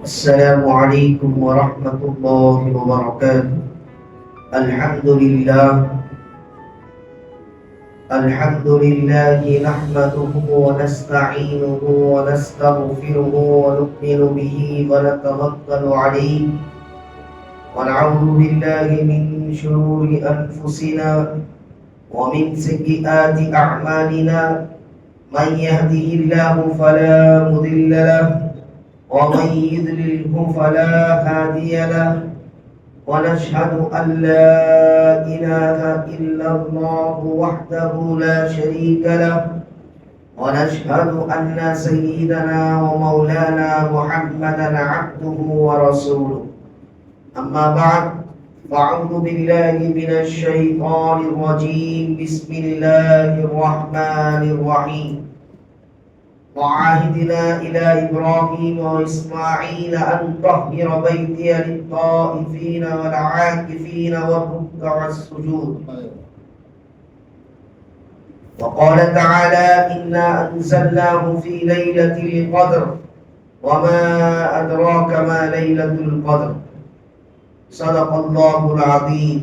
السلام عليكم ورحمة الله وبركاته. الحمد لله نحمده ونستعينه ونستغفره ونؤمن به ونتوكل عليه ونعوذ بالله من شرور أنفسنا ومن سيئات أعمالنا. من يهده الله فلا مضل له ومن يضلله فلا هادي له، ونشهد أن لا إله إلا الله وحده لا شريك له، ونشهد أن سيدنا ومولانا محمدا عبده ورسوله. أما بعد، فأعوذ بالله من الشيطان الرجيم. بسم الله الرحمن الرحيم. وعاهدنا إلى إبراهيم وإسماعيل أن طهر بيتي للطائفين والعاكفين والركع السجود. وقال تعالى: إنا أنزلناه في ليلة القدر وما أدراك ما ليلة القدر. صدق الله العظيم.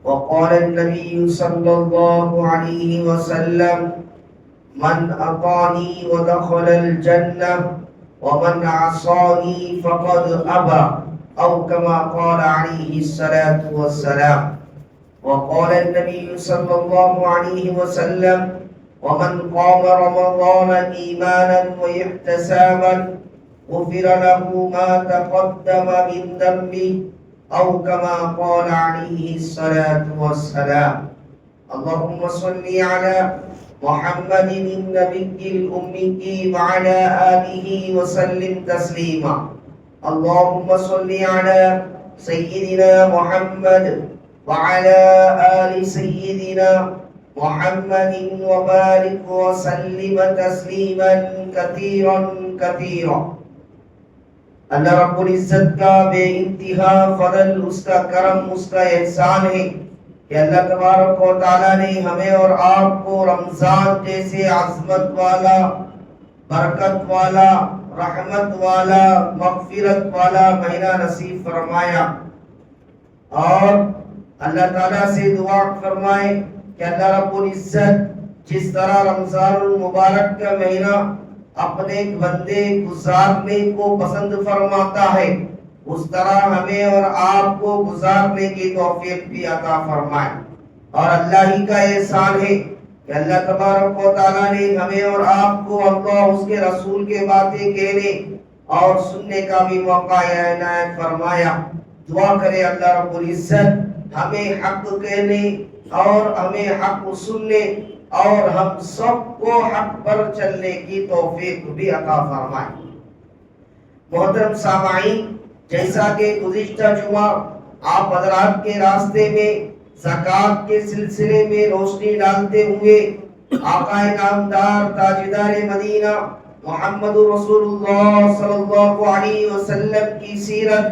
وقال النبي صلى الله عليه وسلم: من أطاعني ودخل الجنة ومن عصاني فقد أبى، أو كما قال عليه الصلاة والسلام. وقال النبي صلى الله عليه وسلم: ومن قام رمضان إيمانا واحتسابا غفر له ما تقدم من ذنبه، أو كما قال عليه الصلاة والسلام. اللهم صل على محمد النبي الأمي وعلى آله وسلم تسليما. اللهم صل على سيدنا محمد وعلى آل سيدنا محمد وبارك وسلم تسليما كثيرا كثيرا. اللہ رب العزت کا بے انتہا فضل، اس کا کرم، اس کا احسان ہے کہ اللہ تبارک و تعالیٰ نے ہمیں اور آپ کو رمضان جیسے عظمت والا، برکت والا، رحمت والا، مغفرت والا مہینہ نصیب فرمایا. اور اللہ تعالیٰ سے دعا فرمائے کہ اللہ رب العزت جس طرح رمضان المبارک کا مہینہ اپنے بندے گزارنے کو پسند فرماتا ہے، اس طرح ہمیں اور آپ کو گزارنے کی توفیق بھی عطا فرمائے. اور اللہ ہی کا احسان ہے کہ اللہ تبارک و تعالیٰ نے ہمیں اور آپ کو اللہ اس کے رسول کے باتیں کہنے اور سننے کا بھی موقع عنایت فرمایا. دعا کرے اللہ رب العزت ہمیں حق کہنے اور ہمیں حق سننے اور ہم سب کو حق پر چلنے کی توفیق بھی عطا فرمائے. محترم سامعین، جیسا کہ گزشتہ جمعہ آپ حضرات کے راستے میں زکوٰۃ کے سلسلے میں روشنی ڈالتے ہوئے آقا نامدار تاجدار مدینہ محمد رسول اللہ صلی اللہ علیہ وسلم کی سیرت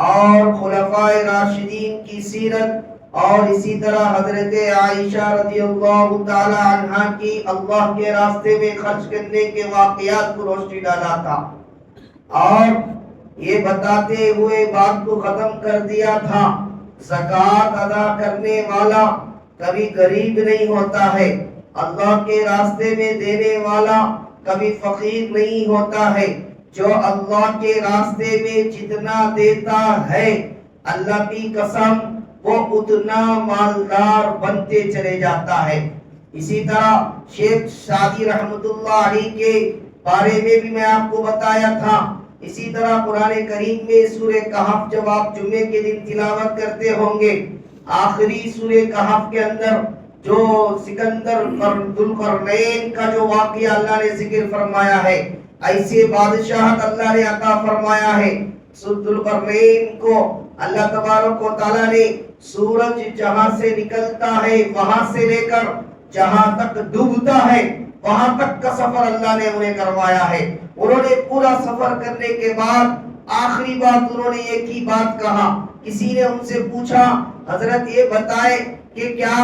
اور خلفائے راشدین کی سیرت اور اسی طرح حضرت عائشہ رضی اللہ تعالی عنہا کی اللہ کے راستے میں خرچ کرنے کے واقعات کو روشنی ڈالا تھا، اور یہ بتاتے ہوئے بات کو ختم کر دیا تھا زکوٰۃ ادا کرنے والا کبھی غریب نہیں ہوتا ہے، اللہ کے راستے میں دینے والا کبھی فقیر نہیں ہوتا ہے. جو اللہ کے راستے میں جتنا دیتا ہے اللہ کی قسم وہ اتنا مالدار بنتے چلے جاتا ہے. اسی طرح شیخ سعدی رحمت اللہ علیہ کے بارے میں بھی میں آپ کو بتایا تھا. اسی طرح قرآن کریم میں سورہ کہف جب آپ جمعے کے دن تلاوت کرتے ہوں گے، آخری سورہ کہف کے اندر جو سکندر ذوالقرنین کا جو واقعہ اللہ نے ذکر فرمایا ہے، ایسے بادشاہت اللہ نے عطا فرمایا ہے. ذوالقرنین کو اللہ تبارک و تعالیٰ نے سورج جہاں سے نکلتا ہے وہاں سے لے کر جہاں تک ڈوبتا ہے وہاں تک کا سفر اللہ نے انہیں کروایا ہے. انہوں نے پورا سفر کرنے کے بعد آخری بات انہوں نے ایک ہی بات کہا. کسی نے ان سے پوچھا حضرت یہ بتائے کہ کیا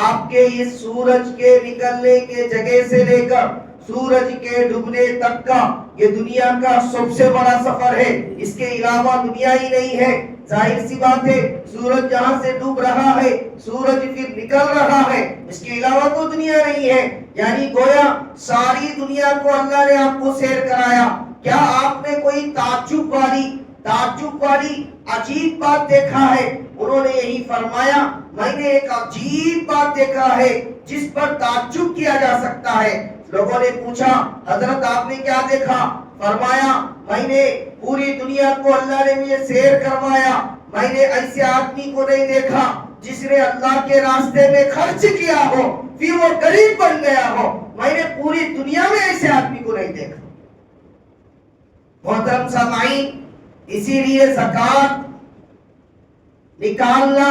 آپ کے اس سورج کے نکلنے کے جگہ سے لے کر سورج کے ڈوبنے تک کا یہ دنیا کا سب سے بڑا سفر ہے، اس کے علاوہ دنیا ہی نہیں ہے۔ ظاہر سی بات ہے، سورج جہاں سے ڈوب رہا ہے، سورج پھر نکل رہا ہے، اس کے علاوہ تو دنیا نہیں ہے۔ یعنی گویا ساری دنیا کو اللہ نے آپ کو سیر کرایا۔ کیا آپ نے کوئی تعجب والی عجیب بات دیکھا ہے؟ انہوں نے یہی فرمایا، میں نے ایک عجیب بات دیکھا ہے جس پر تعجب کیا جا سکتا ہے۔ لوگوں نے پوچھا، حضرت آپ نے کیا دیکھا؟ فرمایا، میں نے پوری دنیا کو اللہ نے مجھے سیر کروایا، میں نے ایسے آدمی کو نہیں دیکھا جس نے اللہ کے راستے میں خرچ کیا ہو پھر وہ غریب بن گیا ہو۔ میں نے پوری دنیا میں ایسے آدمی کو نہیں دیکھا۔ محترم سامعین، اسی لیے زکوٰۃ نکالنا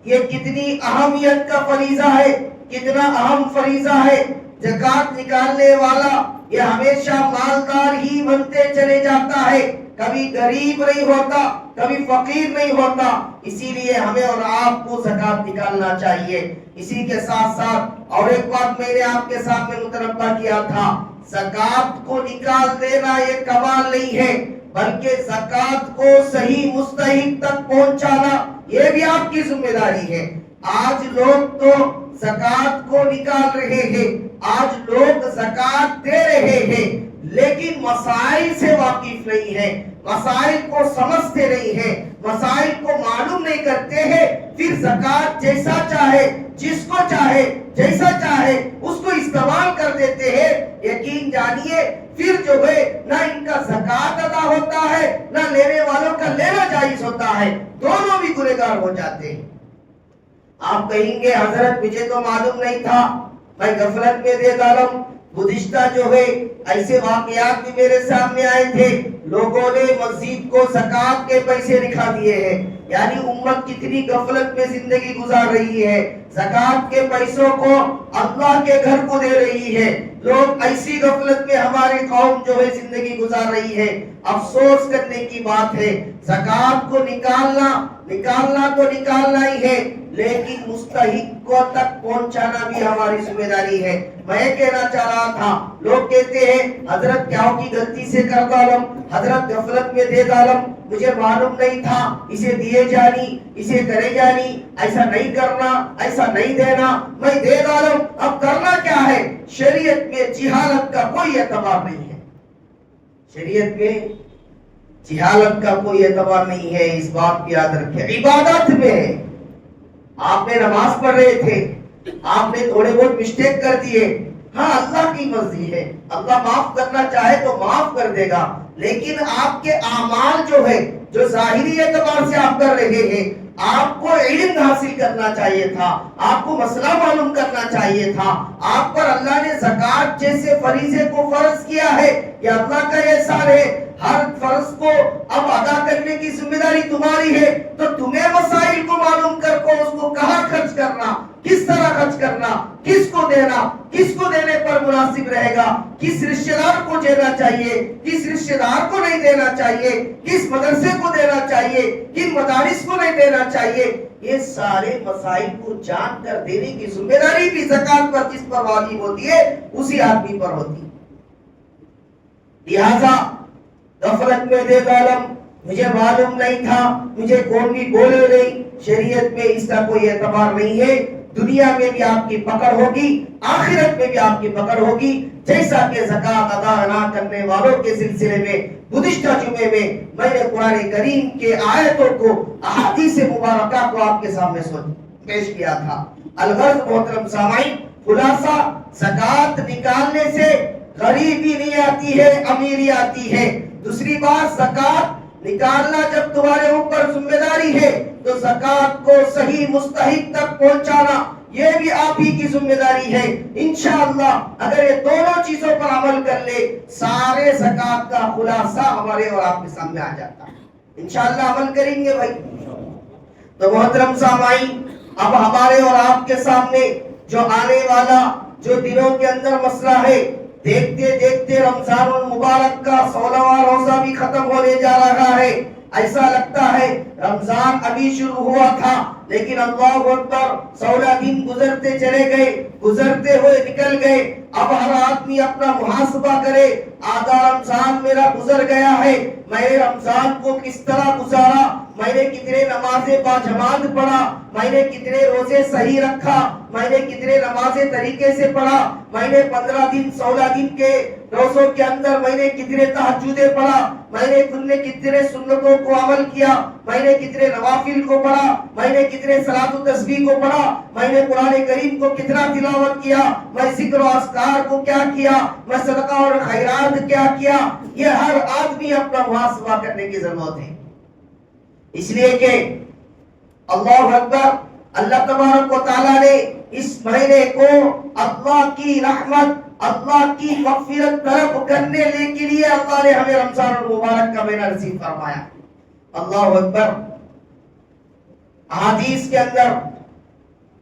یہ کتنی اہمیت کا فریضہ ہے، کتنا اہم فریضہ ہے۔ زکوٰۃ نکالنے والا یہ ہمیشہ مالدار ہی بنتے چلے جاتا ہے، کبھی غریب نہیں ہوتا، کبھی فقیر نہیں ہوتا۔ اسی لیے ہمیں اور آپ کو زکوٰۃ نکالنا چاہیے۔ اسی کے ساتھ ساتھ اور ایک بات میں نے آپ کے سامنے متنبہ کیا تھا، زکوٰۃ کو نکال دینا یہ کمال نہیں ہے، بلکہ زکوٰۃ کو صحیح مستحق تک پہنچانا یہ بھی آپ کی ذمہ داری ہے۔ آج لوگ تو زکوٰۃ کو نکال رہے ہیں، آج لوگ زکوٰۃ دے رہے ہیں، لیکن مسائل سے واقف نہیں ہیں، مسائل کو سمجھتے نہیں ہیں، مسائل کو معلوم نہیں کرتے ہیں، پھر زکوٰۃ جیسا چاہے، جس کو چاہے، جیسا چاہے اس کو استعمال کر دیتے ہیں۔ یقین جانیے پھر جو ہے نہ ان کا زکوٰۃ ادا ہوتا ہے، نہ لینے والوں کا لینا جائز ہوتا ہے، دونوں بھی گنہگار ہو جاتے ہیں۔ آپ کہیں گے حضرت مجھے تو معلوم نہیں تھا، میں غفلت میں دے ڈالا۔ گزشتہ جو ہے ایسے واقعات بھی میرے سامنے آئے تھے، لوگوں نے مسجد کو زکوٰۃ کے پیسے دکھا دیے ہیں۔ یعنی امت کتنی غفلت میں زندگی گزار رہی ہے، زکوٰۃ کے پیسوں کو اللہ کے گھر کو دے رہی ہے۔ لوگ ایسی غفلت میں ہماری قوم جو ہے زندگی گزار رہی ہے۔ افسوس کرنے کی بات ہے، زکوٰۃ کو نکالنا تو نکالنا ہی ہے، لیکن مستحق کو تک پہنچانا بھی ہماری ذمہ داری ہے۔ میں کہنا چاہ رہا تھا، لوگ کہتے ہیں حضرت کیا ہو کی غلطی سے کر ڈالم، حضرت غفلت میں دے ڈالم، مجھے معلوم نہیں تھا، اسے دیے جانی، اسے کرے جانی، ایسا نہیں کرنا، ایسا نہیں دینا، میں دے ڈالم، اب کرنا کیا ہے؟ شریعت میں جہالت کا کوئی اعتبار نہیں ہے، شریعت میں جہالت کا کوئی اعتبار نہیں ہے، اس بات کی یاد رکھیں۔ عبادت میں آپ نے نماز پڑھ رہے تھے، آپ نے تھوڑے بہت مسٹیک کر دیے، ہاں اللہ کی مرضی ہے، اللہ معاف کرنا چاہے تو معاف کر دے گا، لیکن آپ کے اعمال جو ہے جو ظاہری اعتبار سے آپ کر رہے ہیں، آپ کو علم حاصل کرنا چاہیے تھا، آپ کو مسئلہ معلوم کرنا چاہیے تھا۔ آپ پر اللہ نے زکوٰۃ جیسے فریضے کو فرض کیا ہے، یہ اللہ کا احسان ہے، ہر فرض کو اب ادا کرنے کی ذمہ داری تمہاری ہے، تو تمہیں مسائل کو معلوم کر کو اس کو کہاں خرچ کرنا، کس طرح خرچ کرنا، کس کو دینا، کس کو دینے پر مناسب رہے گا، کس رشتہ دار کو دینا چاہیے، کس رشتہ دار کو نہیں دینا چاہیے، کس مدرسے کو دینا چاہیے، کن مدارس کو نہیں دینا چاہیے، یہ سارے مسائل کو جان کر دینے کی ذمہ داری بھی زکوٰۃ پر جس پر واجب ہوتی ہے اسی آدمی پر ہوتی ہے۔ لہذا غفلت میں دے ڈالم، مجھے معلوم نہیں تھا، مجھے کون بھی بولے نہیں، شریعت میں اس کا کوئی اعتبار نہیں ہے۔ دنیا میں بھی آپ کی پکڑ ہوگی، آخرت میں بھی آپ کی پکڑ ہوگی، جیسا کہ زکوٰۃ ادا نہ کرنے والوں کے سلسلے میں گزشتہ جمعے میں میں نے قرآن کریم کے آیتوں کو، احادیث مبارکہ کو آپ کے سامنے پیش کیا تھا۔ الغرض محترم سامعین، خلاصہ زکوٰۃ نکالنے سے غریبی نہیں آتی ہے، امیری آتی ہے۔ دوسری بات، زکوٰۃ نکالنا جب تمہارے اوپر ذمہ داری ہے تو زکوٰۃ کو صحیح مستحق تک پہنچانا یہ بھی آپ ہی کی ذمہ داری ہے۔ انشاءاللہ اگر یہ دونوں چیزوں پر عمل کر لے، سارے زکوٰۃ کا خلاصہ ہمارے اور آپ کے سامنے آ جاتا ہے۔ انشاءاللہ عمل کریں گے بھائی۔ تو محترم سامعین، اب ہمارے اور آپ کے سامنے جو آنے والا جو دنوں کے اندر مسئلہ ہے، دیکھتے دیکھتے رمضان المبارک کا 16واں روزہ بھی ختم ہونے جا رہا ہے۔ ایسا لگتا ہے رمضان ابھی شروع ہوا تھا، لیکن اللہ اکبر 16 دن گزرتے چلے گئے، گزرتے ہوئے نکل گئے۔ اب ہر آدمی اپنا محاسبہ کرے، آدھا رمضان میرا گزر گیا ہے، میں نے رمضان کو کس طرح گزارا، میں نے کتنے نمازیں باجماعت پڑھا، میں نے کتنے روزے صحیح رکھا، میں نے کتنے نمازیں طریقے سے پڑھا، میں نے 15 دن 16 دن کے روزوں کے اندر میں نے کتنے تہجدیں پڑھا، میں نے کتنے سنتوں کو عمل کیا، میں نے کتنے نوافل کو پڑھا، میں نے کتنے صلاۃ و تسبیح کو پڑھا، میں نے قرآن کریم کو کتنا تلاوت کیا، میں ذکر و اذکار کو کیا کیا، میں صدقہ اور خیرات کیا کیا۔ یہ ہر آدمی اپنا محاسبہ کرنے کی ضرورت ہے، اس لیے کہ اللہ اکبر، اللہ تبارک و تعالیٰ نے اس مہینے کو اللہ کی رحمت، اللہ کی مغفرت طلب کرنے کے لیے اللہ نے ہمیں رمضان المبارک کا مہینہ نصیب فرمایا۔ اللہ اکبر، حدیث کے اندر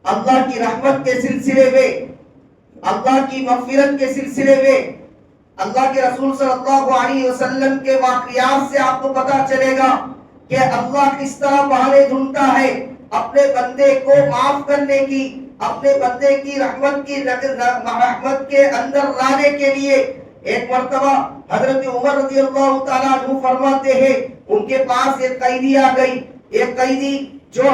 اللہ کی رحمت کے سلسلے میں، اللہ کی مغفرت کے سلسلے میں اللہ کے رسول صلی اللہ علیہ وسلم کے واقعات سے آپ کو پتا چلے گا کہ اللہ کس طرح بہانے ڈھونڈتا ہے اپنے بندے کو معاف کرنے کی، اپنے بندے کی رحمت کے اندر لانے کے لیے۔ ایک مرتبہ حضرت عمر رضی اللہ تعالیٰ عنہ فرماتے ہیں، ان کے پاس ایک قیدی آ گئی، ایک قیدی جو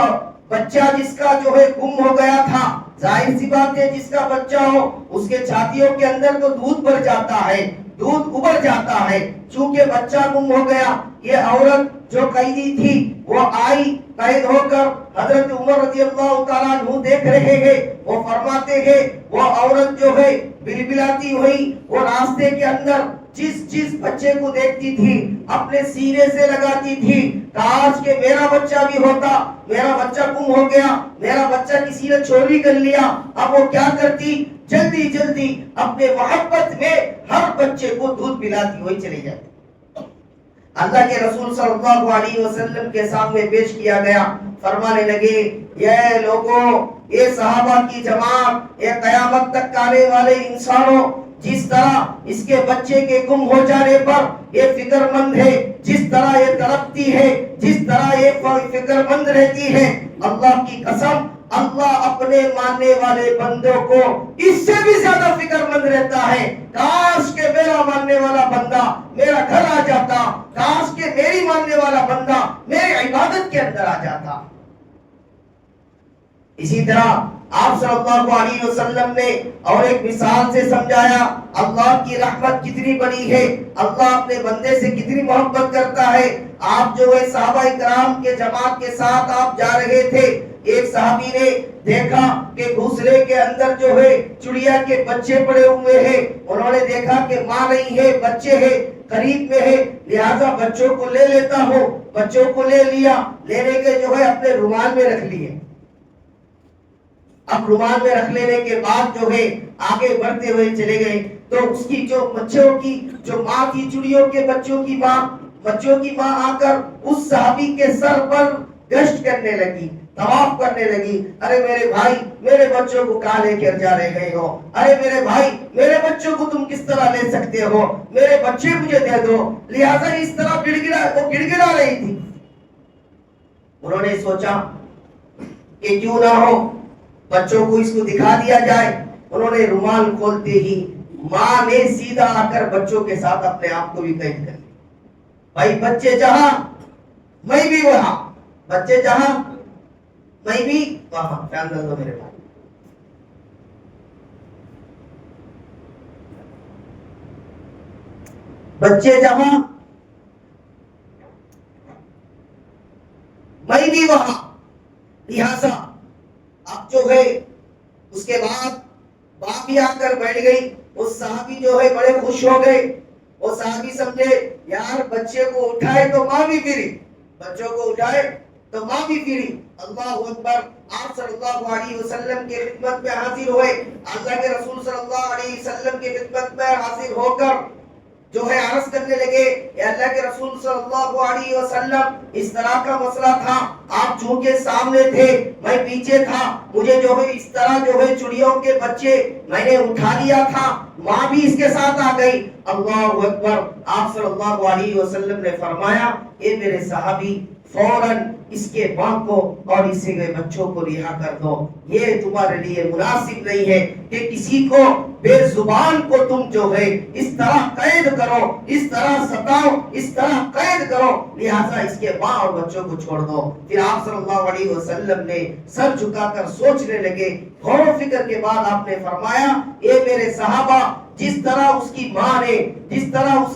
بچہ جس کا جو ہے گم ہو گیا تھا۔ ظاہر سی بات ہے، جس کا بچہ ہو اس کے چھاتیوں کے اندر تو دودھ بھر جاتا ہے، دودھ ابھر جاتا ہے۔ چونکہ بچہ گم ہو گیا، یہ عورت جو قیدی تھی وہ آئی قید ہو کر، حضرت عمر رضی اللہ تعالیٰ عنہ دیکھ رہے ہیں، وہ فرماتے ہیں وہ عورت جو ہے بلبلاتی ہوئی وہ راستے کے اندر جس بچے کو دیکھتی تھی اپنے سینے سے لگاتی تھی، کاش کہ میرا بچہ بھی ہوتا، میرا بچہ گم ہو گیا، میرا بچہ کسی نے چوری کر لیا۔ اب وہ کیا کرتی، جلدی جلدی اپنے محبت میں ہر بچے کو دودھ پلاتی ہوئی چلی جاتی۔ اللہ کے رسول صلی اللہ علیہ وسلم کے سامنے پیش کیا گیا، فرمانے لگے، یہ لوگوں، یہ صحابہ کی جماعت، یہ قیامت تک آنے والے انسانوں، جس طرح اس کے بچے کے گم ہو جانے پر یہ فکر مند ہے، جس طرح یہ تڑپتی ہے، جس طرح یہ فکر مند رہتی ہے، اللہ کی قسم اللہ اپنے ماننے والے بندوں کو اس سے بھی زیادہ فکر مند رہتا ہے۔ کاش کہ میرا ماننے والا بندہ میرا گھر آ جاتا، کاش کہ میری ماننے والا بندہ میری عبادت کے اندر آ جاتا۔ اسی طرح آپ صلی اللہ علیہ وسلم نے اور ایک مثال سے سمجھایا اللہ کی رحمت کتنی بڑی ہے، اللہ اپنے بندے سے کتنی محبت کرتا ہے۔ آپ جو ہے صحابہ کرام کے جماعت کے ساتھ آپ جا رہے تھے، ایک صحابی نے دیکھا کہ گھوسلے کے اندر جو ہے چڑیا کے بچے پڑے ہوئے ہیں، انہوں نے دیکھا کہ ماں نہیں ہے، بچے ہیں قریب میں ہے، لہذا بچوں کو لے لیتا ہو، بچوں کو لے لیا، لینے کے جو ہے اپنے رومال میں رکھ لیے۔ اب رومال میں رکھ لینے کے بعد جو ہے آگے بڑھتے ہوئے چلے گئے، تو اس کی جو بچوں کی جو ماں تھی، چڑیوں کے بچوں کی ماں آ کر اس صحابی کے سر پر گشت کرنے لگی، طواف کرنے لگی۔ ارے میرے بھائی، میرے بچوں کو کہاں لے کر جا رہے ہو؟ ارے میرے بھائی، میرے بچوں کو تم کس طرح لے سکتے ہو؟ میرے بچے مجھے دے دو۔ لہذا اس طرح گڑ گڑا رہی تھی۔ انہوں نے سوچا کہ کیوں نہ ہو بچوں کو اس کو دکھا دیا جائے۔ انہوں نے رومال کھولتے ہی ماں نے سیدھا آ کر بچوں کے ساتھ اپنے آپ کو بھی قید کر لیا۔ بھائی بچے جہاں میں بھی وہاں، بچے جہاں میں بھی وہاں۔ خیال کر لو میرے بھائی، بچے جہاں میں بھی وہاں، لہذا اب جو ہے اس کے بعد باپ بھی آ کر بیٹھ گئی۔ اس صحابی جو ہے بڑے خوش ہو گئے، وہ صحابی سمجھے یار بچے کو اٹھائے تو ماں بھی پھری، بچوں کو اٹھائے تو ماں بھی پھری۔ اللہ اکبر، آپ صلی اللہ علیہ وسلم کی خدمت میں حاضر ہوئے، اللہ کے رسول صلی اللہ علیہ وسلم کی خدمت میں حاضر ہو کر جو ہے عرض کرنے لگے، اے اللہ کے رسول صلی اللہ علیہ وسلم، اس طرح کا مسئلہ تھا، آپ چونکہ سامنے تھے میں پیچھے تھا، مجھے جو ہے اس طرح جو ہے چڑیوں کے بچے میں نے اٹھا لیا تھا، ماں بھی اس کے ساتھ آ گئی۔ اللہ اکبر، آپ صلی اللہ علیہ وسلم نے فرمایا، اے میرے صحابی، فوراً اس کے ماں کو اور اس کے بچوں کو رہا کر دو. یہ تمہارے لیے مناسب نہیں ہے کہ کسی کو بے زبان کو تم جو ہے اس طرح قید کرو، اس طرح ستاؤ، اس طرح قید کرو. لہذا اس کے ماں اور بچوں کو چھوڑ دو. پھر آپ صلی اللہ علیہ وسلم نے سر جھکا کر سوچنے لگے. غور و فکر کے بعد آپ نے فرمایا، اے میرے صحابہ، جس طرح اس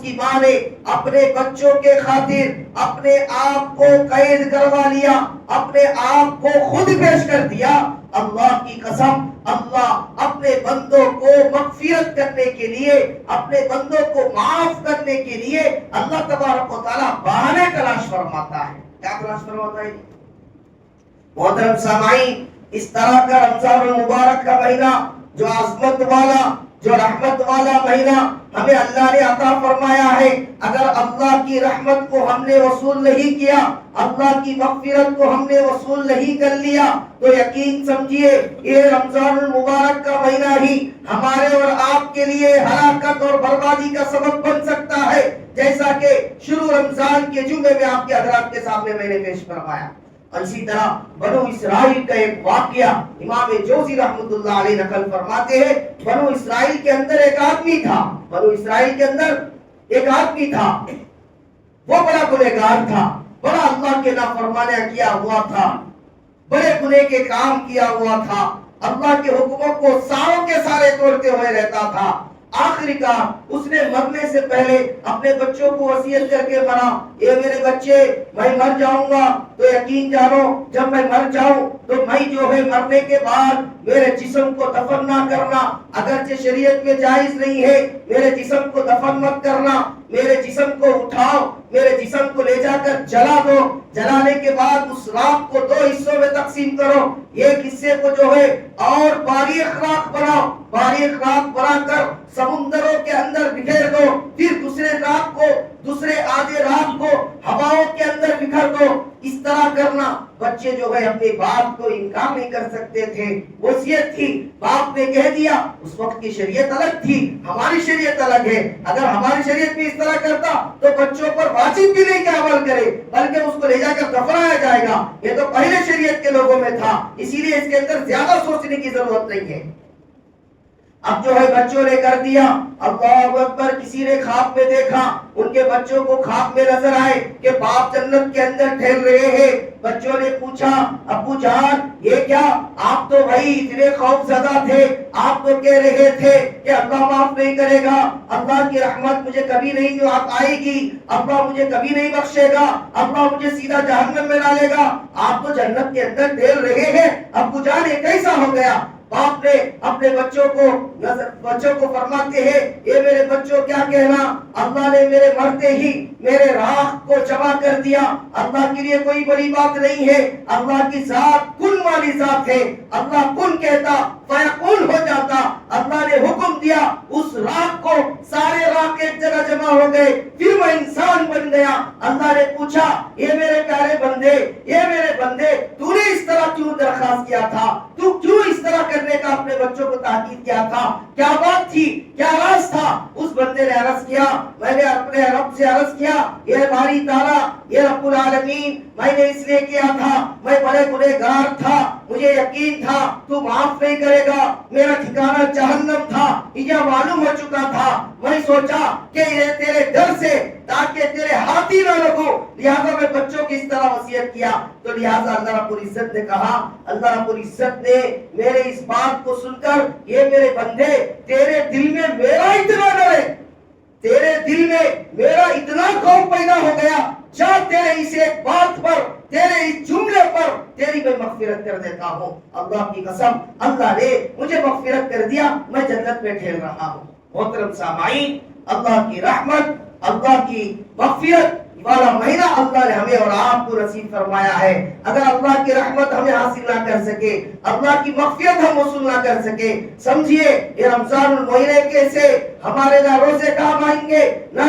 کی ماں نے اپنے بچوں کے خاطر اپنے آپ کو قید کروا لیا، اپنے آپ کو خود پیش کر دیا، اللہ کی قسم اللہ اپنے بندوں کو مغفرت کرنے کے لیے، اپنے بندوں کو معاف کرنے کے لیے اللہ تبارک و تعالیٰ بہانے تلاش فرماتا ہے. کیا تلاش فرماتا ہے؟ محترم سامعین، اس طرح کا رمضان المبارک کا مہینہ جو عظمت والا، جو رحمت والا مہینہ ہمیں اللہ نے عطا فرمایا ہے، اگر اللہ کی رحمت کو ہم نے وصول نہیں کیا، اللہ کی مغفرت کو ہم نے وصول نہیں کر لیا، تو یقین سمجھیے یہ رمضان المبارک کا مہینہ ہی ہمارے اور آپ کے لیے ہلاکت اور بربادی کا سبب بن سکتا ہے، جیسا کہ شروع رمضان کے جمعے میں آپ کے حضرات کے سامنے میں نے پیش فرمایا. اور اسی طرح بنو اسرائیل کا ایک واقعہ امام جوزی رحمۃ اللہ علیہ نقل فرماتے ہیں. بنو اسرائیل کے اندر ایک آدمی تھا، وہ بڑا گنہگار تھا، بڑا اللہ کے نافرمانیاں کیا ہوا تھا، بڑے گناہ کے کام کیا ہوا تھا، اللہ کے حکموں کو ساروں کے سارے توڑتے ہوئے رہتا تھا. آخری کار اس نے مرنے سے پہلے اپنے بچوں کو وصیت کر کے مرا، اے میرے بچے، میں مر جاؤں گا تو یقین جانو جب میں مر جاؤں تو میں جو ہے مرنے کے بعد میرے جسم کو دفن نہ کرنا، اگرچہ شریعت میں جائز نہیں ہے، میرے جسم کو دفن مت کرنا، میرے جسم کو اٹھاؤ، میرے جسم کو لے جا کر جلا دو، جلانے کے بعد اس راکھ کو 2 حصوں میں تقسیم کرو، ایک حصے کو جو ہے اور باریک راکھ بناؤ، باریک راکھ بنا کر سمندروں کے اندر بکھیر دو، پھر دوسرے آدھے راکھ کو ہواؤں کے اندر بکھر دو. اس طرح کرنا. بچے جو ہے اپنے باپ کو انکار نہیں کر سکتے تھے، وصیت تھی، باپ نے کہہ دیا. اس وقت کی شریعت الگ تھی، ہماری شریعت الگ ہے. اگر ہماری شریعت بھی اس طرح کرتا تو بچوں پر واجب بھی نہیں کہ عمل کرے، بلکہ اس کو لے جا کر دفنایا جائے گا. یہ تو پہلے شریعت کے لوگوں میں تھا، اسی لیے اس کے اندر زیادہ سوچنے کی ضرورت نہیں ہے. اب جو ہے بچوں نے کر دیا. اللہ اکبر. کسی نے خواب میں دیکھا، ان کے بچوں کو خواب میں نظر آئے کہ باپ جنت کے اندر ٹھہر رہے ہیں. بچوں نے پوچھا، ابو جان یہ کیا؟ آپ تو بھائی اتنے خوف زدہ تھے، آپ تو کہہ رہے تھے کہ اللہ معاف نہیں کرے گا، اللہ کی رحمت مجھے کبھی نہیں جو آپ آئے گی، اللہ مجھے کبھی نہیں بخشے گا، اللہ مجھے سیدھا جہنم میں ڈالے گا، آپ تو جنت کے اندر ٹھہر رہے ہیں. ابو جان یہ کیسا ہو گیا؟ باپ نے اپنے بچوں کو فرماتے ہیں، اے میرے بچوں کیا کہنا، اللہ نے میرے مرتے ہی میرے راکھ کو جمع کر دیا. اللہ کے لیے کوئی بڑی بات نہیں ہے، اللہ کی ذات کن والی ذات ہے. اللہ کن کہتا فیکون ہو جاتا. اللہ نے حکم دیا، اس راکھ کو سارے راکھ ایک جگہ جمع ہو گئے، پھر وہ انسان بن گیا. اللہ نے پوچھا، یہ میرے پیارے بندے تو نے اس طرح کیوں درخواست کیا تھا، تو کیوں اس طرح کرنے کا اپنے بچوں کو تاکید کیا تھا، کیا بات تھی، کیا راز تھا؟ اس بندے نے عرض کیا، میں نے اپنے رب سے عرض کیا، یہ باری تعالیٰ، یہ رب العالمین، میں نے اس لیے کیا تھا، میں بڑے گنہگار تھا، مجھے یقین تھا تو معاف نہیں کرے گا، میرا ٹھکانہ جہنم تھا، یہ معلوم ہو چکا تھا. میں سوچا کہ یہ تیرے ڈر سے تاکہ تیرے ہاتھی نہ لگو، لہذا میں بچوں کی اس طرح وصیت کیا. تو لہذا اللہ رب العزت نے کہا، اللہ رب العزت نے میرے اس بات کو سن کر، یہ میرے بندے تیرے دل میں میرا اتنا ڈر ہے، تیرے دل میں میرا اتنا خوف پیدا ہو گیا، جا تیرے اس ایک بات پر، تیرے اس جملے پر تیری میں مغفرت کر دیتا ہوں. اللہ کی قسم اللہ نے مجھے مغفرت کر دیا، میں جنت میں ٹھہر رہا ہوں. محترم سامعین، اللہ کی رحمت، اللہ کی مغفرت والا مہینہ اللہ نے ہمیں اور آپ کو نصیب فرمایا ہے. اگر اللہ کی رحمت ہمیں حاصل نہ کر سکے، اللہ کی مغفرت ہم وصول نہ کر سکے، سمجھیے یہ رمضان المہینے کیسے ہمارے نہ روزے کام آئیں گے، نہ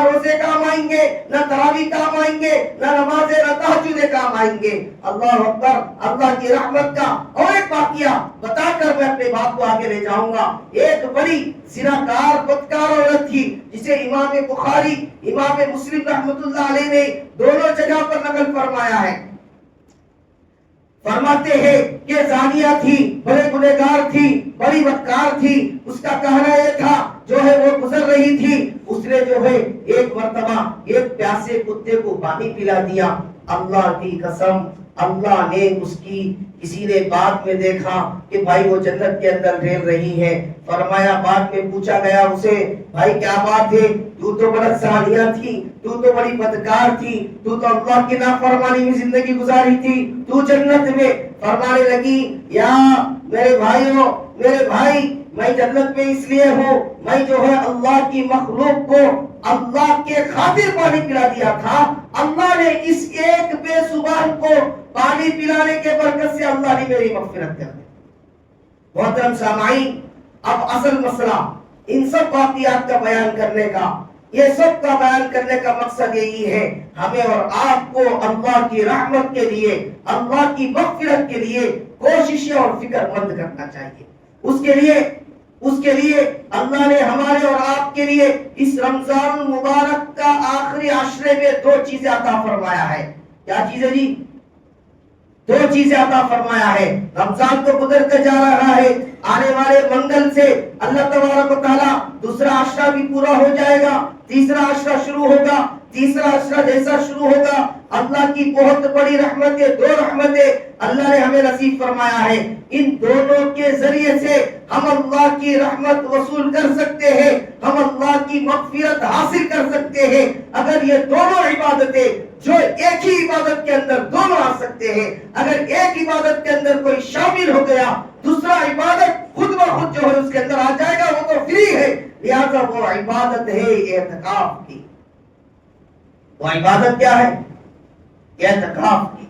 روزے کام آئیں گے، نہ تراویح کام آئیں گے، نہ نمازیں، نہ تہجد کام آئیں گے. اللہ اکبر. اللہ کی رحمت کا اور ایک واقعہ بتا کر میں اپنے بات کو آگے لے جاؤں گا. ایک بڑی زناکار بدکار عورت تھی جسے امام بخاری، امام مسلم رحمۃ اللہ علیہ نے دونوں جگہ پر نقل فرمایا ہے. فرماتے ہیں کہ زانیہ تھی، بڑے گنہگار تھی، بڑی بدکار تھی. اس کا کہنا یہ تھا جو ہے وہ گزر رہی تھی، اس نے جو ہے ایک مرتبہ ایک پیاسے کتے کو پانی پلا دیا. اللہ کی قسم اللہ نے اس کی کسی نے بعد میں دیکھا کہ بھائی وہ جنت کے اندر ریل رہی ہے. فرمایا بعد میں پوچھا گیا اسے بھائی کیا بات ہے، تو بڑا زانیہ تھی، تو بڑی بدکار تھی، تو اللہ کی نافرمانی میں زندگی گزاری تھی، تو جنت میں. فرمانے لگی یا میرے بھائیوں میرے بھائی میں جنت میں اس لیے ہوں، میں جو ہے اللہ کی مخلوق کو اللہ کے خاطر پانی پلا دیا تھا. اللہ نے اس ایک بے زبان کو پانی پلانے کے برکت سے اللہ نے میری مغفرت کر دی. محترم سامعین، اب اصل مسئلہ ان سب واقعات کا بیان کرنے کا، یہ سب کا بیان کرنے کا مقصد یہی ہے ہمیں اور آپ کو اللہ کی رحمت کے لیے، اللہ کی مغفرت کے لیے کوششیں اور فکر مند کرنا چاہیے. اس کے لیے اللہ نے ہمارے اور آپ کے لیے اس رمضان المبارک کا آخری عشرے میں دو چیزیں عطا فرمایا ہے. کیا چیزیں جی؟ دو چیزیں عطا فرمایا ہے. رمضان تو گزرتے جا رہا ہے، آنے والے منگل سے اللہ تبارک و تعالی دوسرا عشرہ بھی پورا ہو جائے گا، تیسرا عشرہ شروع ہوگا. تیسرا عشرہ جیسا شروع ہوگا اللہ کی بہت بڑی رحمتیں، دو رحمتیں اللہ نے ہمیں نصیب فرمایا ہے. ان دونوں کے ذریعے سے ہم اللہ کی رحمت وصول کر سکتے ہیں، ہم اللہ کی مغفرت حاصل کر سکتے ہیں. اگر یہ دونوں عبادتیں جو ایک ہی عبادت کے اندر دونوں آ سکتے ہیں، اگر ایک عبادت کے اندر کوئی شامل ہو گیا دوسرا عبادت خود بخود جو ہے اس کے اندر آ جائے گا، وہ تو فری ہے. لہذا وہ عبادت ہے اعتکاف کی. وہ عبادت کیا ہے؟ اعتکاف کی.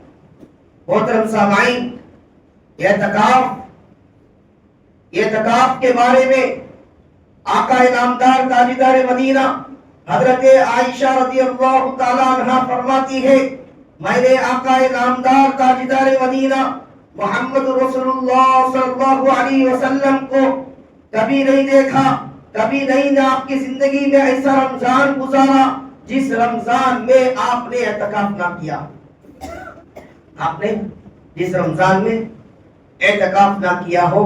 محترم سامعین، اعتکاف کے بارے میں آقا نامدار تاجدار مدینہ حضرت عائشہ رضی اللہ تعالی عنہا فرماتی ہے میں نے آقا نامدار تاجدار مدینہ محمد رسول اللہ صلی اللہ علیہ وسلم کو کبھی نہیں دیکھا، کبھی نہیں آپ کی زندگی میں ایسا رمضان گزارا جس رمضان میں آپ نے اعتکاف نہ کیا. آپ نے جس رمضان میں اعتکاف نہ کیا ہو،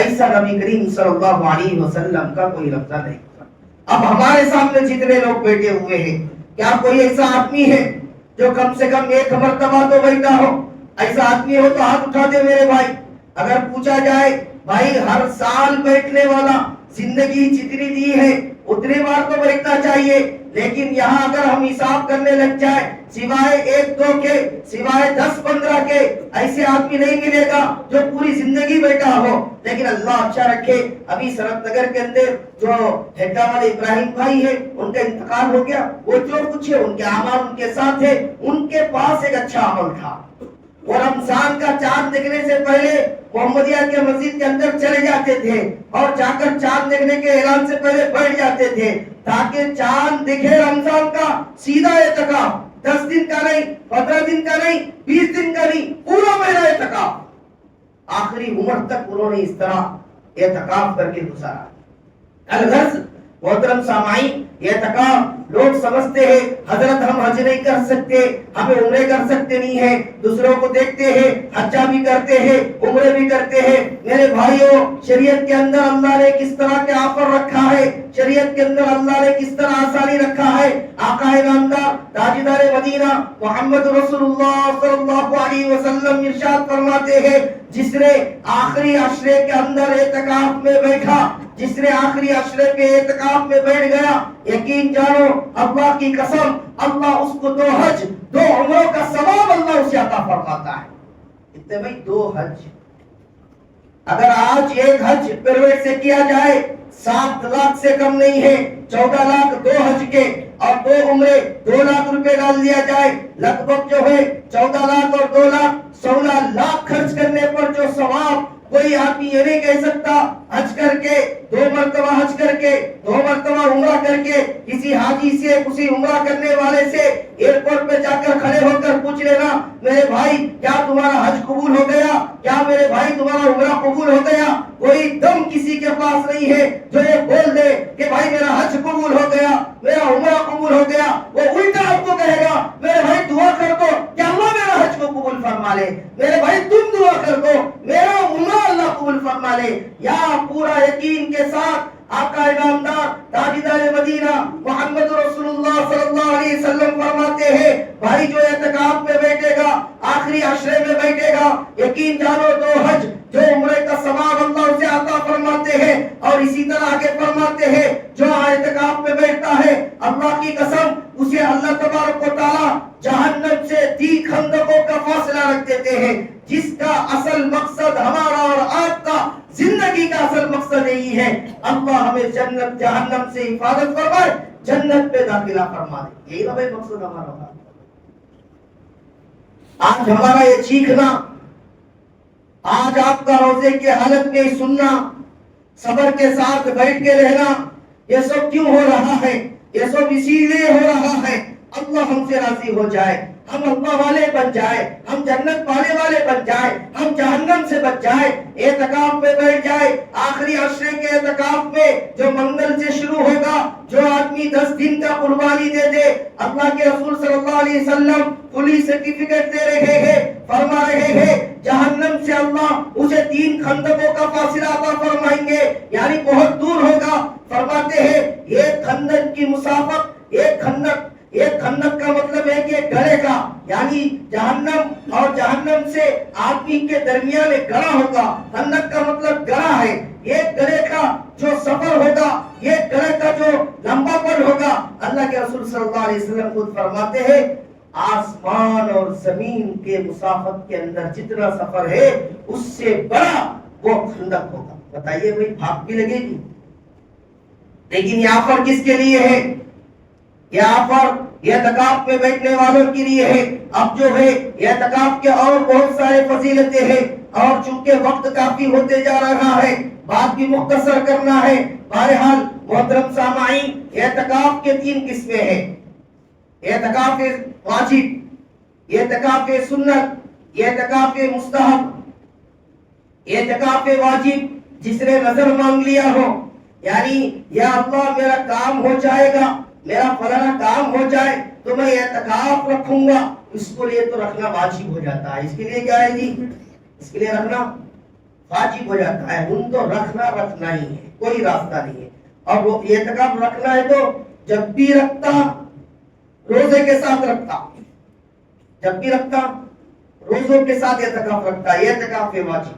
ایسا نبی کریم صلی اللہ علیہ وسلم کا کوئی رمضان نہیں. اب ہمارے سامنے جتنے لوگ بیٹھے ہوئے ہیں، کیا کوئی ایسا آدمی ہے جو کم سے کم ایک مرتبہ تو بیٹھا ہو؟ ایسا آدمی ہو تو ہاتھ اٹھا دے میرے بھائی. اگر پوچھا جائے بھائی ہر سال بیٹھنے والا زندگی جتنی دی ہے اتنی بار تو بیٹھنا چاہیے، لیکن یہاں اگر ہم حساب کرنے لگ جائیں سوائے ایک دو کے، سوائے 10-15 کے، ایسے آدمی نہیں ملے گا جو پوری زندگی بیٹھا ہو. لیکن اللہ اچھا رکھے، ابھی سرت نگر کے اندر جو ہیڈا والے ابراہیم بھائی ہے ان کا انتقال ہو گیا. وہ جو کچھ ہے ان کے اعمال ان کے ساتھ ہے، ان کے پاس ایک اچھا عمل تھا. وہ رمضان کا چاند دیکھنے سے پہلے محمدیہ کے مسجد کے اندر چلے جاتے تھے اور جا کر چاند دیکھنے کے اعلان سے پہلے بیٹھ جاتے تھے تاکہ چاند دکھے رمضان کا. سیدھا اعتکاف، 10 دن کا نہیں، 15 دن کا نہیں، 20 دن کا نہیں، پورا مہینہ اعتکاف. آخری عمر تک انہوں نے اس طرح اعتکاف کر کے گزارا. الغرض محترم سامعین، اعتکاف لوگ سمجھتے ہیں حضرت ہم حج نہیں کر سکتے، ہمیں عمرے کر سکتے نہیں ہیں، دوسروں کو دیکھتے ہیں حجہ بھی کرتے ہیں عمرے بھی کرتے ہیں. میرے بھائیوں، شریعت کے اندر اللہ نے کس طرح کے آفر رکھا ہے، شریعت کے اندر اللہ نے کس طرح آسانی رکھا ہے. آقا نامدار تاجدار مدینہ محمد رسول اللہ صلی اللہ علیہ وسلم ارشاد فرماتے ہیں جس نے آخری عشرے کے اندر اعتکاف میں بیٹھا، جس نے آخری عشرے کے اعتکاف میں بیٹھ گیا، یقین جانو اللہ کی قسم اللہ اس کو 2 حج 2 عمروں کا ثواب اللہ اسے عطا فرماتا ہے. اتنے بھائی 2 حج، اگر آج ایک حج پرویٹ سے کیا جائے 7 لاکھ سے کم نہیں ہے، 14 لاکھ 2 حج کے اور 2 عمرے 2 لاکھ روپے ڈال دیا جائے، لگ بھگ جو ہے 14 لاکھ اور 2 لاکھ 16 لاکھ خرچ کرنے پر جو ثواب کوئی آدمی یہ نہیں کہہ سکتا حج کر کے 2 مرتبہ حج کر کے 2 مرتبہ عمرہ کر کے کسی حاجی سے کسی عمرہ کرنے والے سے ایئرپورٹ پہ جا کر کھڑے ہو کر پوچھ لینا میرے بھائی کیا تمہارا حج قبول ہو گیا، کیا میرے بھائی تمہارا عمرہ قبول ہو گیا. کوئی دم کسی کے پاس نہیں ہے جو یہ بول دے کہ بھائی میرا حج قبول ہو گیا، میرا عمرہ قبول ہو گیا. وہ الٹا آپ کو کہے گا میرے بھائی دعا کر دو کہ اللہ میرا حج کو قبول فرما لے. میرے بھائی تم فرما لے. یا پورا یقین کے ساتھ آقا انعامدار تاجدار مدینہ محمد رسول اللہ صلی اللہ علیہ وسلم فرماتے ہیں بھائی جو اعتکاف میں بیٹھے گا آخری عشرے میں بیٹھے گا یقین جانو تو حج جو عمرے کا ثواب اللہ اسے عطا فرماتے ہیں. اور اسی طرح آگے فرماتے ہیں جو اعتکاف میں بیٹھتا ہے اللہ کی قسم اسے اللہ تبارک و تعالی جہنم سے 3 خندقوں کا فاصلہ رکھ دیتے ہیں. جس کا اصل مقصد ہمارا اور آپ کا زندگی کا اصل مقصد یہی ہے اللہ ہمیں جنت جہنم سے حفاظت فرمائے جنت میں داخلہ فرما دے. یہی ہمیں مقصد ہمارا ہوگا. آج ہمارا یہ چیخنا آج آپ کا روزے کے حالت میں سننا صبر کے ساتھ بیٹھ کے رہنا یہ سب کیوں ہو رہا ہے؟ یہ سب اسی لیے ہو رہا ہے اللہ ہم سے راضی ہو جائے, ہم اللہ والے بن جائے, ہم جنت پانے والے بن جائے, ہم جہنم سے بچ جائے. اعتکاف میں بیٹھ جائے آخری عشرے کے اعتکاف میں جو منگل سے شروع ہوگا جو آدمی 10 دن کا قربانی دے دے اللہ کے رسول صلی اللہ علیہ وسلم پولیس سرٹیفکیٹ دے رہے ہیں فرما رہے ہیں جہنم سے اللہ اسے 3 خندقوں کا فاصلہ عطا فرمائیں گے یعنی بہت دور ہوگا. فرماتے ہیں ایک خندق کی مسافت ایک خندق کا مطلب ہے کہ گڑھے کا یعنی جہنم اور جہنم سے آدمی کے درمیان ایک گڑھا ہوگا. خندق کا مطلب گڑھا ہے. ایک گڑھے کا جو سفر ہوگا یہ گڑھے کا جو لمبا پن ہوگا اللہ کے رسول صلی اللہ علیہ وسلم خود فرماتے ہیں آسمان اور زمین کے مسافت کے اندر جتنا سفر ہے اس سے بڑا وہ خندق ہوگا. بتائیے بھائی بھاگ بھی لگے گی لیکن یہاں پر کس کے لیے ہے؟ یہاں پر اعتکاف میں بیٹھنے والوں کے لیے ہے. اب جو ہے اعتکاف کے اور بہت سارے فضیلتیں ہیں اور چونکہ وقت کافی ہوتے جا رہا ہے بات بھی مختصر کرنا ہے. بہرحال محترم سامعین اعتکاف کے 3 قسمیں ہیں. اعتکاف واجب, اعتکاف سنت, اعتکاف مستحب. اعتکاف واجب جس نے نظر مانگ لیا ہو یعنی یا اللہ میرا کام ہو جائے گا میرا فلانا کام ہو جائے تو میں اعتکاف رکھوں گا اس کو لیے تو رکھنا واجب ہو جاتا ہے. اس کے لیے کیا ہے جی اس کے لیے رکھنا واجب ہو جاتا ہے. ان تو رکھنا ہی ہے کوئی راستہ نہیں ہے. اور وہ اعتکاف رکھنا ہے تو جب بھی رکھتا روزے کے ساتھ رکھتا جب بھی رکھتا روزوں کے ساتھ اعتکاف رکھتا اعتکاف واجب.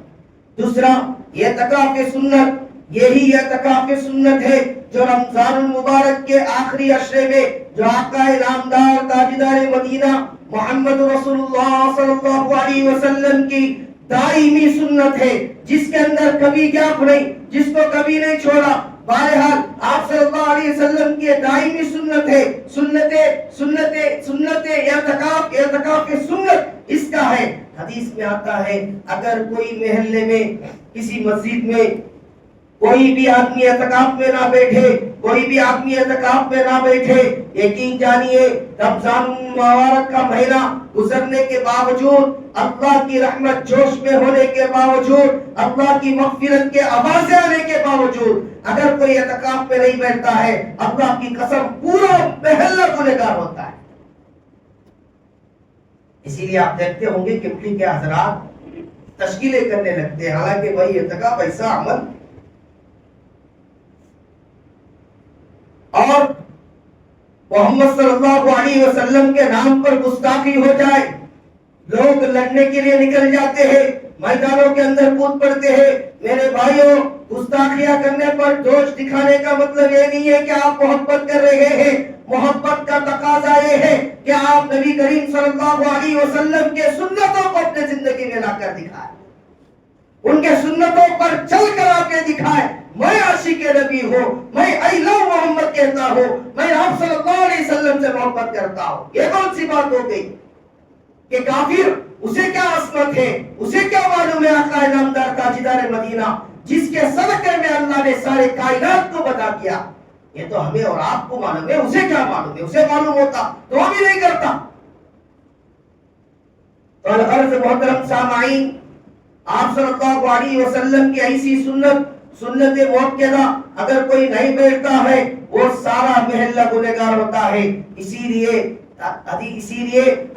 دوسرا اعتکاف سنت یہی اعتکاف سنت ہے جو رمضان المبارک کے آخری عشرے میں جو آقا انعامدار تاجدار مدینہ محمد رسول اللہ صلی اللہ علیہ وسلم کی دائمی سنت ہے جس کے اندر کبھی گیپ نہیں جس کو کبھی نہیں چھوڑا. بہرحال آپ صلی اللہ علیہ وسلم کی دائمی سنت ہے. سنت اعتکاف سنت اس کا ہے. حدیث میں آتا ہے اگر کوئی محلے میں کسی مسجد میں کوئی بھی آدمی اعتکاف میں نہ بیٹھے یقین جانیے رمضان مبارک کا مہینہ گزرنے کے باوجود اللہ کی رحمت جوش میں ہونے کے باوجود اللہ کی مغفرت کے آوازیں آنے کے باوجود اگر کوئی اعتکاف میں نہیں بیٹھتا ہے اللہ کی قسم پورا محلہ گنہگار ہوتا ہے. اسی لیے آپ دیکھتے ہوں گے کہ حضرات تشکیلیں کرنے لگتے ہیں حالانکہ وہی اعتکاف ایسا عمل اور محمد صلی اللہ علیہ وسلم کے نام پر گستاخی ہو جائے لوگ لڑنے کے لیے نکل جاتے ہیں میدانوں کے اندر کود پڑتے ہیں. میرے بھائیوں گستاخیاں کرنے پر جوش دکھانے کا مطلب یہ نہیں ہے کہ آپ محبت کر رہے ہیں. محبت کا تقاضا یہ ہے کہ آپ نبی کریم صلی اللہ علیہ وسلم کے سنتوں کو اپنے زندگی میں لا کر دکھائیں ان کے سنتوں پر چل کر آپ کے دکھائیں میں عاشق نبی ہوں میں I love محمد کہتا ہوں میں آپ صلی اللہ علیہ وسلم سے محبت کرتا ہوں. یہ کون سی بات ہو گئی کہ کافر اسے کیا عصمت ہے اسے کیا معلوم ہے آقا انعامدار تاجدار مدینہ جس کے صدقے میں اللہ نے سارے کائنات کو بتا کیا. یہ تو ہمیں اور آپ کو معلوم ہے اسے کیا معلوم ہے اسے معلوم ہوتا تو وہ بھی نہیں کرتا. تو الغرض محترم سامعین آپ صلی اللہ علیہ وسلم کی ایسی سنت موقعہ اگر کوئی نہیں بیٹھتا ہے وہ سارا محلہ گنہگار ہوتا ہے. اسی لیے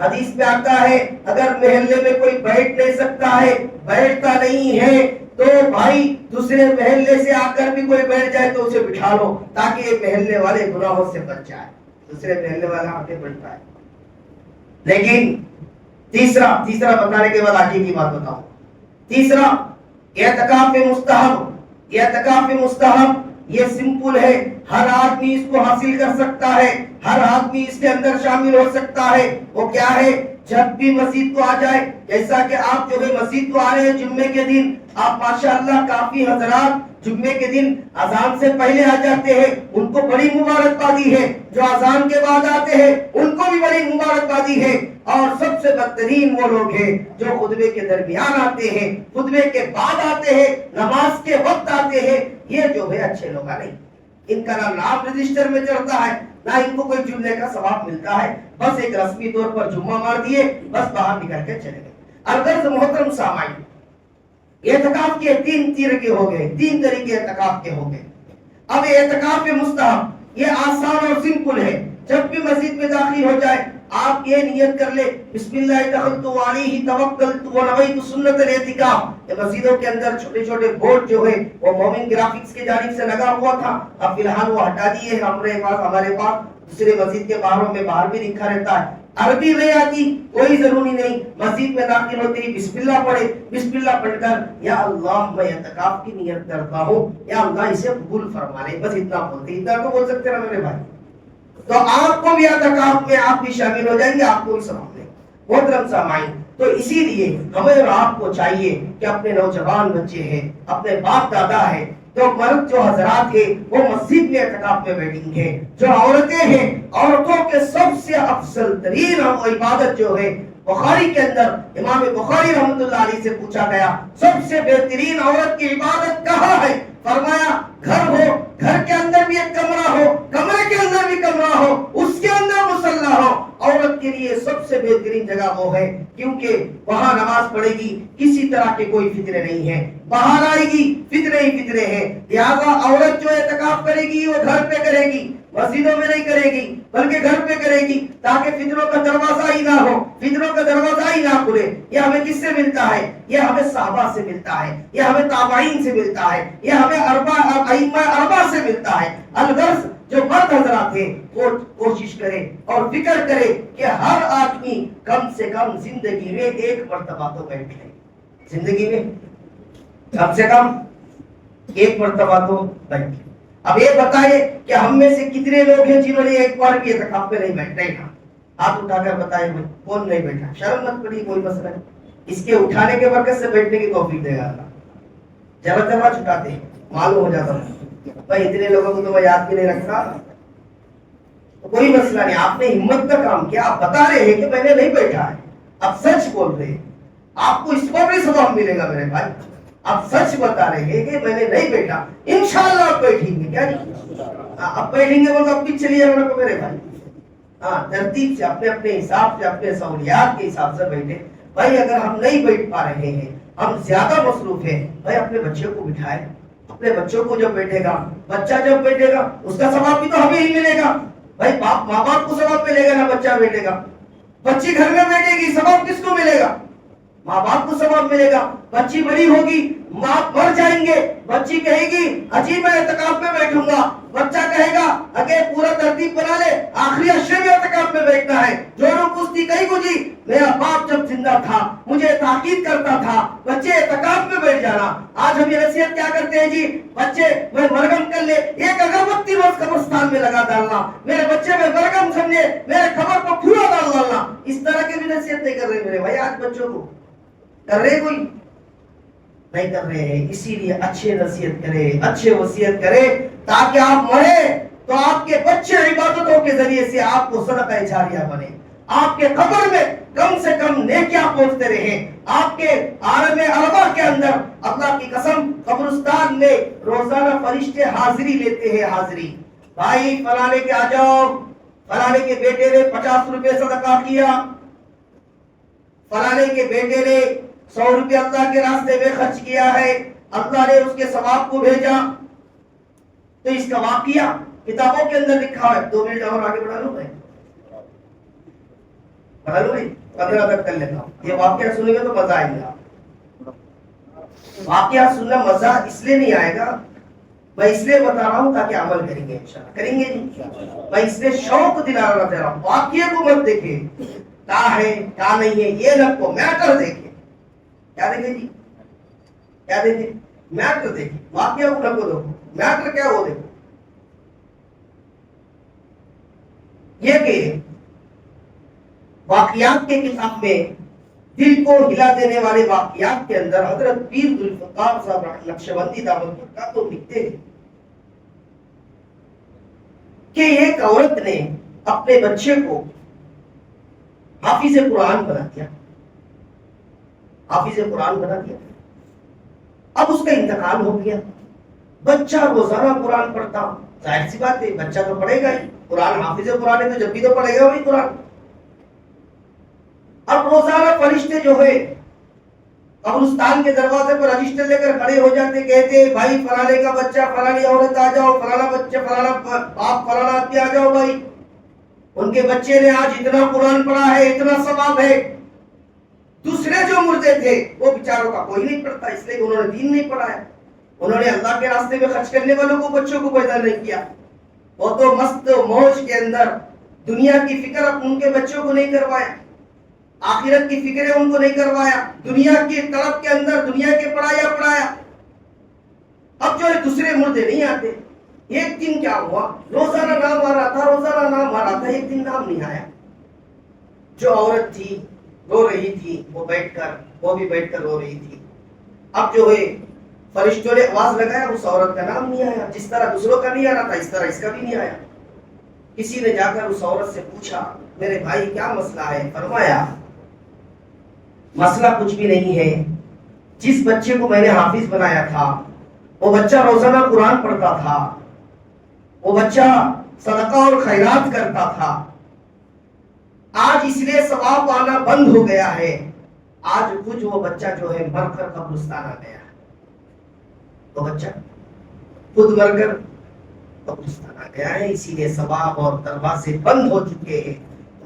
حدیث میں آتا ہے اگر محلے میں کوئی بیٹھ نہیں سکتا ہے بیٹھتا نہیں ہے تو بھائی دوسرے محلے سے آ کر بھی کوئی بیٹھ جائے تو اسے بٹھا لو تاکہ یہ محلے والے گناہوں سے بچ جائے. دوسرے محلے والا آگے بڑھتا ہے. لیکن تیسرا بتانے کے بعد آگے کی بات بتاؤں. تیسرا اعتکاف مستحب. اعتکاف مستحب یہ سمپل ہے، ہر آدمی اس کو حاصل کر سکتا ہے، ہر آدمی اس کے اندر شامل ہو سکتا ہے. وہ کیا ہے؟ جب بھی مسجد کو آ جائے، جیسا کہ آپ جو ہے مسجد کو آ رہے ہیں جمعے کے دن، آپ ماشاءاللہ کافی حضرات جمعے کے دن اذان سے پہلے آ جاتے ہیں، ان کو بڑی مبارکبادی ہے. جو اذان کے بعد آتے ہیں ان کو بھی بڑی مبارکبادی ہے. اور سب سے بدترین وہ لوگ ہیں جو خطبے کے درمیان آتے ہیں، خطبے کے بعد آتے ہیں، نماز کے وقت آتے ہیں. یہ جو ہے اچھے لوگ نہیں، ان کا نام رجسٹر میں چڑھتا ہے، نہ ان کو کوئی جملے کا ثواب ملتا ہے. بس ایک رسمی طور پر جمعہ مار دیے، بس باہر نکل کے چلے گئے. الغرض محترم سامعین، اعتکاف کے تین طریقے ہو گئے، تین طریقے اعتکاف کے ہو گئے. اب اعتکاف مستحب یہ آسان اور سمپل ہے. جب بھی مسجد میں داخل ہو جائے آپ یہ نیت کر لے، بسم اللہ دخلت علیہ توکلت ونویت سنت الاعتکاف. یہ مسجدوں کے اندر چھوٹے چھوٹے بورڈ جو ہے وہ مومن گرافکس کی جانب سے لگا ہوا تھا، اب فی الحال وہ ہٹا دیے. ہمارے پاس دوسرے مسجد کے باہروں میں باہر بھی لکھا رہتا ہے. عربی نہیں آتی کوئی ضروری نہیں، مسجد میں داخل ہوتے ہی بسم اللہ پڑھے، بسم اللہ پڑھ کر یا اللہ میں اعتکاف کی نیت کرتا ہوں، یا اللہ اسے قبول فرما لے. بس اتنا بولتے، اتنا تو بول سکتے نا میرے بھائی. تو آپ کو بھی اعتکاف میں آپ بھی شامل ہو جائیں گے، آپ کو بھی ثواب دیں. محترم سامعین، تو اسی لیے ہمیں اور آپ کو چاہیے کہ اپنے نوجوان بچے ہیں، اپنے باپ دادا ہیں، جو مرد جو حضرات ہیں وہ مسجد میں اعتکاف میں بیٹھیں گے. جو عورتیں ہیں، عورتوں کے سب سے افضل ترین عبادت جو ہے بخاری کے اندر امام بخاری رحمۃ اللہ علیہ سے پوچھا گیا سب سے بہترین عورت کی عبادت کہاں ہے؟ فرمایا گھر ہو، گھر کے اندر بھی ایک کمرہ ہو، کمرے کے اندر بھی کمرہ ہو، اس کے اندر مصلی ہو. عورت کے لیے سب سے بہترین جگہ وہ ہے، کیونکہ وہاں نماز پڑھے گی، کسی طرح کے کوئی فتنے نہیں ہیں، باہر آئے گی فتنے ہی فتنے ہیں. لہذا عورت جو اعتکاف کرے گی وہ گھر پہ کرے گی، مسجدوں میں نہیں کرے گی بلکہ گھر پہ کرے گی، تاکہ فتنوں کا دروازہ ہی نہ ہو، فتنوں کا دروازہ ہی نہ کھلے. یہ ہمیں کس سے ملتا ہے؟ یہ ہمیں صحابہ سے ملتا ہے، یہ ہمیں تابعین سے ملتا ہے، یہ ہمیں ائمہ اربعہ سے ملتا ہے. الغرض جو مرد حضرات ہیں وہ کوشش کرے اور فکر کرے کہ ہر آدمی کم سے کم زندگی میں ایک مرتبہ تو بیٹھ لے، زندگی میں کم سے کم ایک مرتبہ تو بیٹھ لے. اب یہ بتائیے کہ ہم میں سے کتنے لوگ ہیں جنہوں نے ایک بار بھی اعتکاف میں نہیں بیٹھا ہے؟ ہاتھ اٹھا کر بتائیں کون نہیں بیٹھا؟ شرم مت پڑی، کوئی مسئلہ نہیں، اس کے اٹھانے کے برکت سے بیٹھنے کی توفیق دے گا اللہ. جب چھٹاتے ہیں معلوم ہو جاتا ہے بھائی اتنے لوگوں کو تو میں یاد بھی نہیں رکھتا، تو کوئی مسئلہ نہیں. آپ نے ہمت کا کام کیا، آپ بتا رہے ہیں کہ میں نے نہیں بیٹھا ہے، آپ سچ بول رہے ہیں، آپ کو اس پر بھی ثواب ملے گا میرے بھائی. آپ سچ بتا رہے ہیں کہ میں نے نہیں بیٹھا، انشاءاللہ آپ بیٹھیں گے. کیا نہیں اب بیٹھیں گے، وہ اب بھی چلیے میرے بھائی. ہاں ترتیب سے اپنے اپنے حساب سے، اپنے سہولیات کے حساب سے بیٹھے. بھائی اگر ہم نہیں بیٹھ پا رہے ہیں، ہم زیادہ مصروف ہیں، بھائی اپنے بچوں کو بٹھائے. اپنے بچوں کو جب بیٹھے گا، بچہ جب بیٹھے گا اس کا ثواب بھی تو ہمیں ہی ملے گا. بھائی ماں باپ کو ثواب ملے گا نہ بچہ بیٹھے گا. بچی گھر میں بیٹھے گی، ثواب کس کو ملے گا؟ ماں باپ کو ثواب ملے گا. بچی بڑی ہوگی، ماں مر جائیں گے، بچی کہے گی اجی میں اعتکاف میں بیٹھوں گا، بچہ کہے گا اگے پورا ترتیب بنا لے، آخری اشرے میں اعتکاف میں بیٹھنا ہے. جوڑوں پوچھتی کہیں کو جی میرا باپ جب زندہ تھا مجھے تاکید کرتا تھا بچے اعتکاف میں بیٹھ جانا. آج ہم یہ نصیحت کیا کرتے ہیں جی، بچے میں مرگم کر لے، ایک اگربتی روز قبرستان میں لگا ڈالنا، میرے بچے میں مرگم سمجھے، میرے خبر کو پھوڑا ڈال ڈالنا. اس طرح کی بھی نصیحت نہیں کر رہے میرے بھائی. آج بچوں کو کر رہے کوئی نہیں کر رہے ہیں. اسی لیے اچھے نصیحت کرے، اچھے وصیت کرے، تاکہ آپ مرے تو آپ کے بچے عبادتوں کے ذریعے سے آپ کو صدقہ جاریہ بنے، آپ کے قبر میں کم سے کم نیکیاں پہنچتے رہے. آپ کے عالم ارواح کے اندر اللہ کی قسم قبرستان میں روزانہ فرشتے حاضری لیتے ہیں. حاضری بھائی فلانے کے آ جاؤ، فلانے کے بیٹے نے 50 روپے صدقہ کیا، فلانے کے بیٹے نے 100 روپے اللہ کے راستے میں خرچ کیا ہے، اللہ نے اس کے ثواب کو بھیجا. تو اس کا واقعہ کتابوں کے اندر لکھا ہے. 2 منٹ اور آگے بڑھا لوں میں، بڑھا لوں بھائی، 15 تک کر لیتا ہوں. یہ واقعہ سنیں گے تو مزہ آئے گا. واقعات سننا مزہ اس لیے نہیں آئے گا، میں اس لیے بتا رہا ہوں تاکہ عمل کریں گے انشاءاللہ، کریں گے جی. میں اس لیے شوق دلانا چاہ رہا ہوں. واقعے کو مت دیکھے کیا ہے کیا نہیں ہے، یہ نہ کو میٹر دیکھے. کیا دیکھے جی؟ کیا دیکھے؟ میٹر دیکھے. واقعہ کو نہ کو دیکھو، میٹر کیا وہ دیکھو. یہ کہ واقعات کے کتاب میں دل کو ہلا دینے والے واقعات کے اندر حضرت پیر ذوالفقار صاحب نقشبندی دعوت کا تو لکھتے ہیں کہ ایک عورت نے اپنے بچے کو حافظ قرآن بنا دیا. حافظ قرآن بنا دیا. اب اس کا انتقال ہو گیا. بچہ روزانہ قرآن پڑھتا. ظاہر سی بات ہے بچہ تو پڑھے گا ہی. قرآن حافظ قرآن ہے تو جب بھی تو پڑھے گا وہی قرآن. اب روزانہ فرشتے جو ہے قبرستان کے دروازے پر رجسٹر لے کر کھڑے ہو جاتے، کہتے بھائی فلانے کا بچہ فلانی عورت آ جاؤ، فلانا بچہ فلانا باپ فلانا آدمی آ جاؤ بھائی، ان کے بچے نے آج اتنا قرآن پڑھا ہے، اتنا ثواب ہے. دوسرے جو مردے تھے وہ بیچاروں کا کوئی نہیں پڑھتا، اس لیے کہ انہوں نے دین نہیں پڑھایا. انہوں نے اللہ کے راستے میں خرچ کرنے والوں کو بچوں کو پیدا نہیں کیا. وہ تو مست موج کے اندر دنیا کی فکر ان کے بچوں کو نہیں کروایا، آخرت کی فکریں ان کو نہیں کروایا، دنیا کی طرف کے اندر دنیا کے پڑھایا. اب جو ہے دوسرے مردے نہیں آتے. ایک دن کیا ہوا، روزانہ نام آ رہا تھا، روزانہ نام آ رہا تھا، ایک دن نام نہیں آیا. جو عورت تھی رو رہی تھی، وہ بھی بیٹھ کر رو رہی تھی. اب جو ہے فرشتوں نے آواز لگایا، اس عورت کا نام نہیں آیا. جس طرح دوسروں کا نہیں آ رہا تھا اس طرح اس کا بھی نہیں آیا. کسی نے جا کر اس عورت سے پوچھا میرے بھائی کیا مسئلہ ہے؟ فرمایا مسئلہ کچھ بھی نہیں ہے. جس بچے کو میں نے حافظ بنایا تھا وہ بچہ روزانہ قرآن پڑھتا تھا، وہ بچہ صدقہ اور خیرات کرتا تھا. آج اس لیے ثواب آنا بند ہو گیا ہے. آج کچھ وہ بچہ جو ہے مر کر قبرستان آ گیا. وہ بچہ خود مر کر قبرستان آ گیا ہے، اسی لیے ثواب اور دروازے بند ہو چکے ہیں.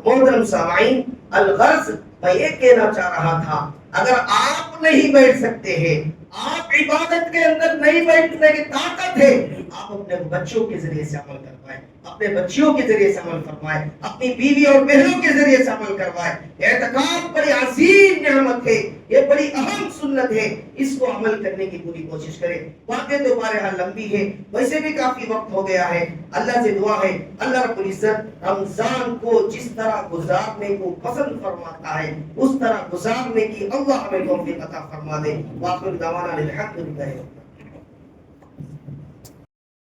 محترم سامعین، الغرض میں یہ کہنا چاہ رہا تھا، اگر آپ نہیں بیٹھ سکتے ہیں، آپ عبادت کے اندر نہیں بیٹھنے کی طاقت ہے، آپ اپنے بچوں کے ذریعے سے عمل کروائیں، اپنے بچیوں کے ذریعے سے عمل کروائیں، اپنی بیوی اور بہنوں کے ذریعے سے عمل کروائیں. اعتکاف بڑی عظیم نعمت ہے، یہ بڑی اہم سنت ہے، اس کو عمل کرنے کی پوری کوشش کریں. باتیں تو بہرحال لمبی ہے، ویسے بھی کافی وقت ہو گیا ہے. اللہ سے دعا ہے اللہ رب العزت رمضان کو جس طرح گزارنے کو پسند فرماتا ہے اس طرح گزارنے کی اللہ ہمیں توفیق عطا فرما دے. وآخر دعوانا الحمدللہ.